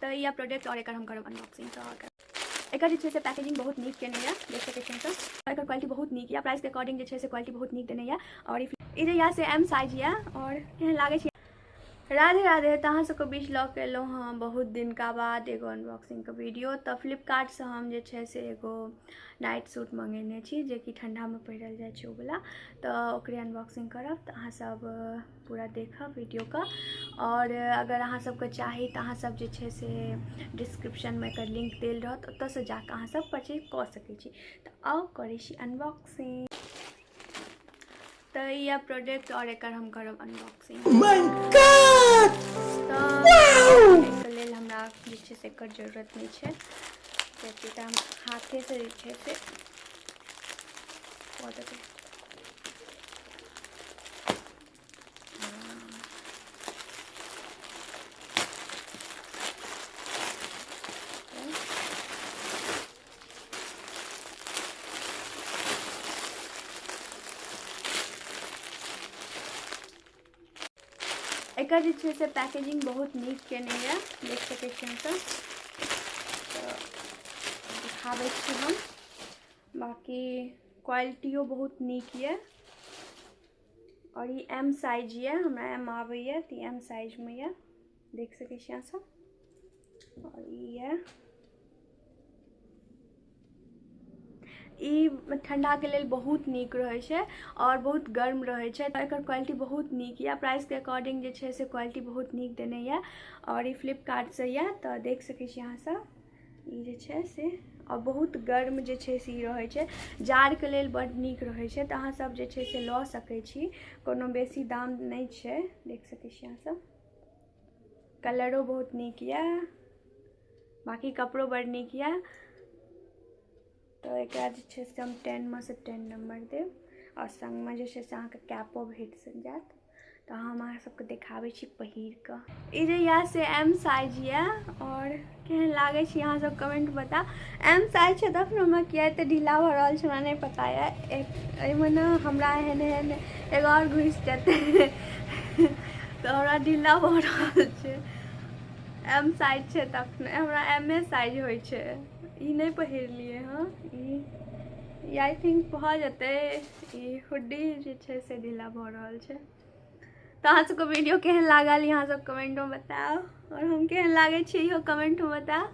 तो यह प्रोडक्ट और एक हम करब अनबॉक्सिंग। तो एक जे पैकेजिंग बहुत नीक केने या देख सकै छी सब। एक क्वालिटी बहुत नीक या प्राइस के अकॉर्डिंग जे से क्वालिटी बहुत नीक देने या। और या से एम साइज या और केहन लागे छै। राधे राधे। तो अहाँ सबके बीच लऽ के एलहुँ हाँ बहुत दिन का बाद एगो अनबॉक्सिंग के वीडियो। तो फ्लिपकार्ट से हम जे छै से एगो नाइट सूट मंगेने छी जे कि ठंडा में पहिरल जाय छै वाला। तो ओकरे अनबॉक्सिंग करब। तो अहाँ सब पूरा देखब वीडियो का। और अगर अहाँ सबके चाही तो अहाँ सब जे छै से डिस्क्रिप्शन में एकर लिंक देल रहत, ओतऽ से जाके अहाँ सब परचेज कऽ सकै छी। तो आउ करै छी अनबॉक्सिंग। तो यह प्रोडक्ट और एक हम करब अनबॉक्सिंग। तो लेल हमरा जे छै से एकर जरूरत नहीं है, तो हम हाथे से जे छै से कऽ देबै। एकर जे छै से पैकेजिंग बहुत नीक केने या देख सकै छी हमसब। तो दिखाबै छी हम। बाकी क्वालिटियो बहुत नीक ये। और ये एम साइज ये, हमरा एम आबै ये तो एम साइज में ये देख सकै छी अहाँ सब। और ये ठंडा के लेल बहुत नीक रहे छै और बहुत गर्म रहे छै। तो एकर क्वालिटी बहुत नीक या, प्राइस के अकॉर्डिंग जे छै से क्वालिटी बहुत नीक देने या। और ये फ्लिपकार्ट से या तो देख सकै छी अहाँ सब। ई जे छै से और बहुत गर्म जे छै से रहे छै, जाड़ के लेल बड़ नीक रहे छै। तो अहाँ सब जे छै से लऽ सकै छी, कोनो बेसी दाम नहीं छै देख सकै छी अहाँ सब। कलरो बहुत नीक या, बाकी कपड़ो बड़ नीक या। तो एक जे से हम 10 में से 10 नंबर देव। और संग में जे से अहाँके कैपो भेट जात। तो हम अहाँ सबके देखाबै छी पहिर के। ई या से एम साइज या और केहन लागे छी अहाँ सब कमेंट बता। एम साइज छै तखनो में किया एते ढीला भ रहल छै हमरा नहीं पता है। एमे ना हमरा एहन एहन एगो और घुस जेते तो हमरा ढीला भ रहल छै। एम साइज छै तखनो हमरा एम ए साइज होय छै। ई नहीं पहिरलिए हाँ। ई आई थिंक भऽ जेतै। ई हुडी जे छै से ढीला भऽ रहल छै। तो अहाँ सबके वीडियो केहन लागल यहाँ सब कमेंट में बताओ। और हम केहन लागे छी इहो कमेंट में बताओ।